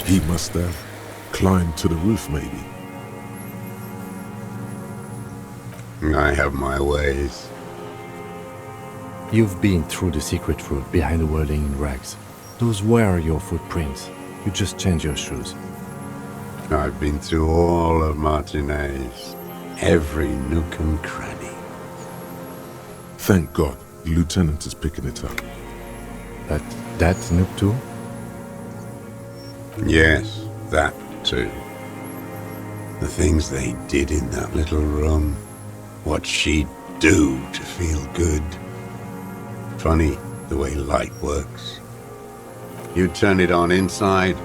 He must have climbed to the roof, maybe. I have my ways. You've been through the secret route behind the whirling in rags. Those were your footprints. You just changed your shoes. I've been through all of Martinez, every nook and cranny. Thank God, the lieutenant is picking it up. But that nook too? Yes, that too. The things they did in that little room. What she'd do to feel good. Funny the way light works. You turn it on inside,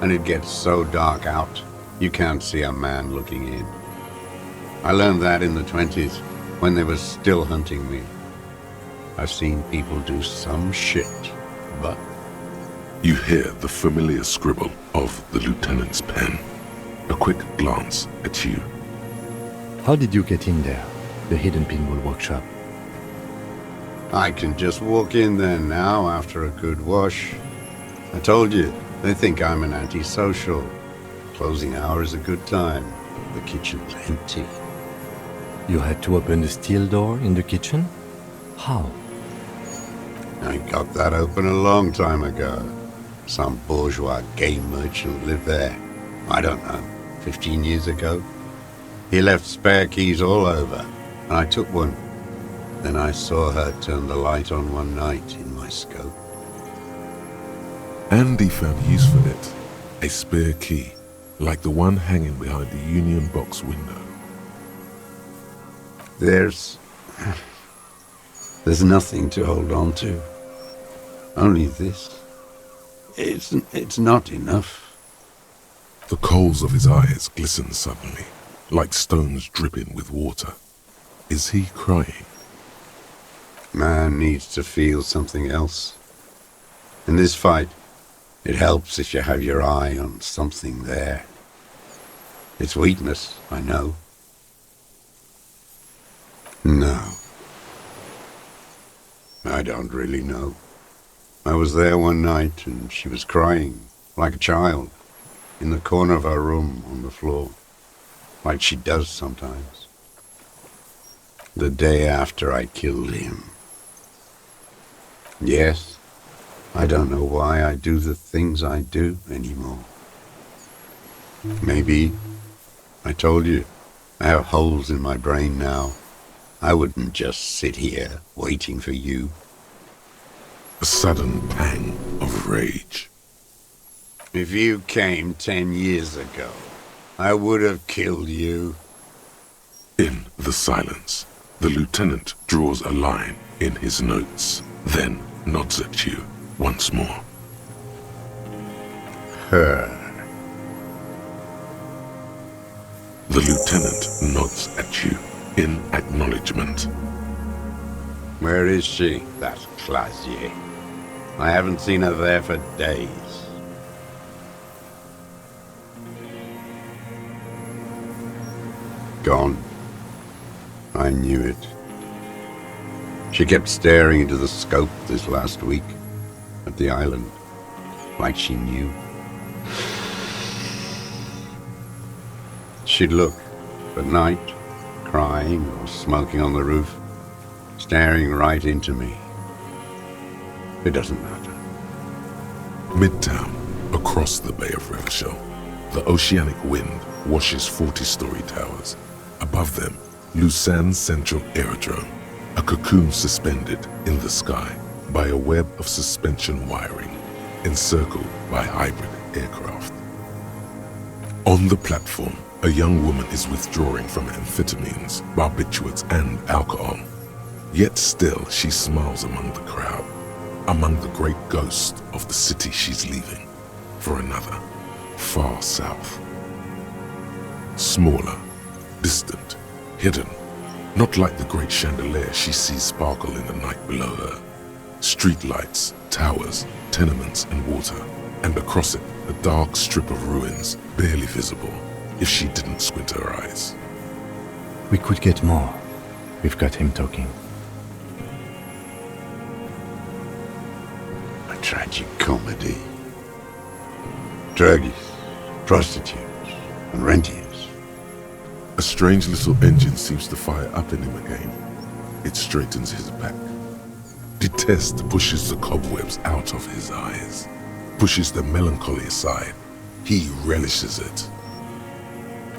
and it gets so dark out, you can't see a man looking in. I learned that in the 20s, when they were still hunting me. I've seen people do some shit, but... You hear the familiar scribble of the lieutenant's pen. A quick glance at you. How did you get in there? The hidden pinball workshop. I can just walk in there now after a good wash. I told you, they think I'm an antisocial. Closing hour is a good time. The kitchen's empty. You had to open the steel door in the kitchen? How? I got that open a long time ago. Some bourgeois game merchant lived there. I don't know, 15 years ago. He left spare keys all over, and I took one. Then I saw her turn the light on one night in my scope. Andy found use for it. A spare key, like the one hanging behind the Union Box window. There's nothing to hold on to. Only this. It's not enough. The coals of his eyes glisten suddenly, like stones dripping with water. Is he crying? Man needs to feel something else. In this fight, it helps if you have your eye on something there. It's weakness, I know. No. I don't really know. I was there one night and she was crying, like a child, in the corner of her room on the floor, like she does sometimes. The day after I killed him. Yes, I don't know why I do the things I do anymore. Maybe, I told you, I have holes in my brain now. I wouldn't just sit here waiting for you. A sudden pang of rage. If you came 10 years ago, I would have killed you. In the silence, the lieutenant draws a line in his notes, then nods at you once more. Her. The lieutenant nods at you in acknowledgement. Where is she, that Clasier? I haven't seen her there for days. Gone. I knew it. She kept staring into the scope this last week, at the island, like she knew. She'd look, at night, crying or smoking on the roof, staring right into me. It doesn't matter. Midtown, across the Bay of Revachol, the oceanic wind washes 40-story towers. Above them, Lausanne Central Aerodrome, a cocoon suspended in the sky by a web of suspension wiring, encircled by hybrid aircraft. On the platform, a young woman is withdrawing from amphetamines, barbiturates, and alcohol. Yet still she smiles among the crowd, among the great ghost of the city she's leaving, for another, far south. Smaller, distant, hidden, not like the great chandelier she sees sparkle in the night below her. Streetlights, towers, tenements, and water, and across it a dark strip of ruins, barely visible if she didn't squint her eyes. We could get more. We've got him talking. A tragic comedy. Druggies, prostitutes, and rentiers. A strange little engine seems to fire up in him again. It straightens his back. Detest pushes the cobwebs out of his eyes, pushes the melancholy aside. He relishes it.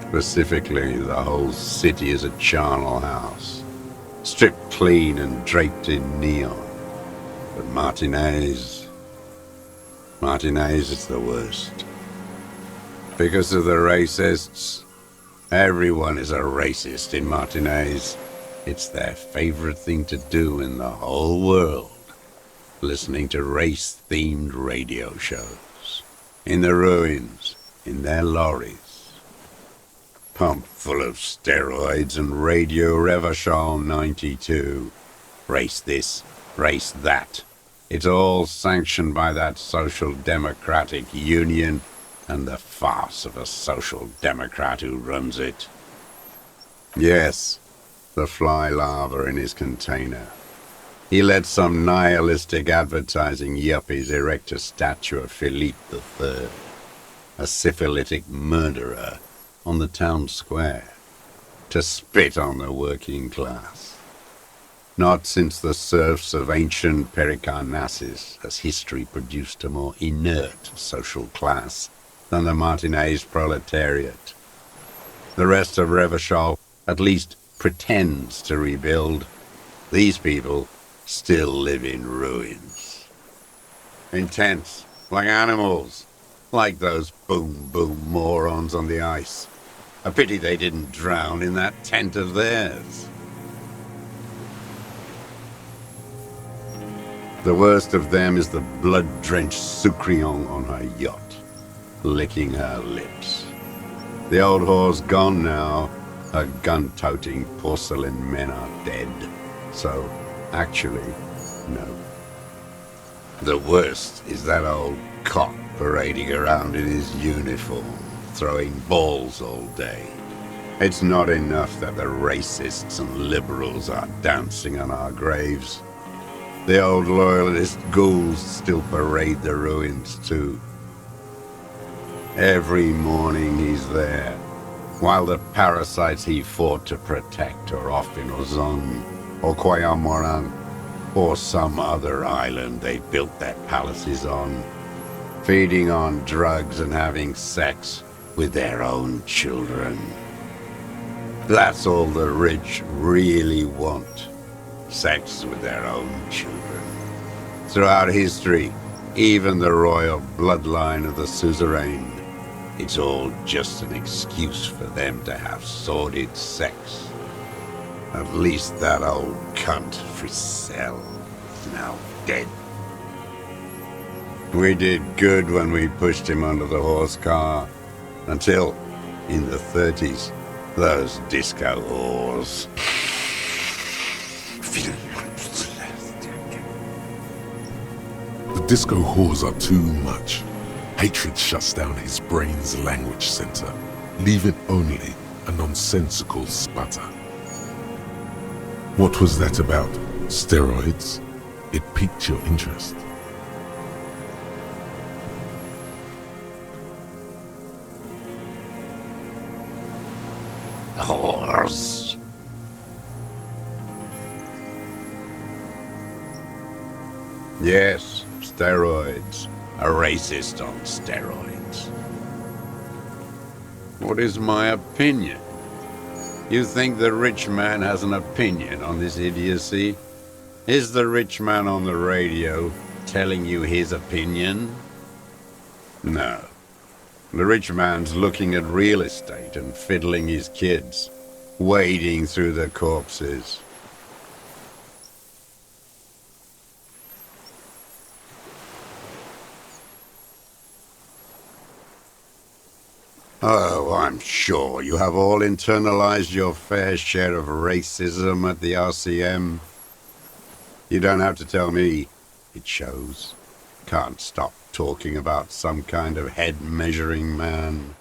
Specifically, the whole city is a charnel house, stripped clean and draped in neon. But Martinez is the worst. Because of the racists, everyone is a racist in Martinez. It's their favorite thing to do in the whole world, listening to race-themed radio shows, in the ruins, in their lorries, pumped full of steroids and Radio Revachol 92. Race this, race that. It's all sanctioned by that Social Democratic Union and the farce of a Social Democrat who runs it. Yes, the fly larva in his container. He let some nihilistic advertising yuppies erect a statue of Philippe III, a syphilitic murderer, on the town square, to spit on the working class. Not since the serfs of ancient Pericarnassus has history produced a more inert social class than the Martinez proletariat. The rest of Revachol at least pretends to rebuild. These people still live in ruins. In tents, like animals, like those boom-boom morons on the ice. A pity they didn't drown in that tent of theirs. The worst of them is the blood-drenched Sucrion on her yacht, licking her lips. The old whore's gone now. Her gun-toting porcelain men are dead. So, actually, no. The worst is that old cock parading around in his uniform, throwing balls all day. It's not enough that the racists and liberals are dancing on our graves. The old loyalist ghouls still parade the ruins too. Every morning he's there, while the parasites he fought to protect are off in Ozon, or Koyamoran, or some other island they built their palaces on, feeding on drugs and having sex with their own children. That's all the rich really want. Sex with their own children. Throughout history, even the royal bloodline of the suzerain, it's all just an excuse for them to have sordid sex. At least that old cunt Frisell is now dead. We did good when we pushed him under the horse car, until, in the 30s, those disco whores. The disco whores are too much. Hatred shuts down his brain's language center, leaving only a nonsensical sputter. What was that about? Steroids? It piqued your interest. Whores. Yes, steroids. A racist on steroids. What is my opinion? You think the rich man has an opinion on this idiocy? Is the rich man on the radio telling you his opinion? No. The rich man's looking at real estate and fiddling his kids, wading through the corpses. Oh, I'm sure you have all internalized your fair share of racism at the RCM. You don't have to tell me. It shows. Can't stop talking about some kind of head-measuring man.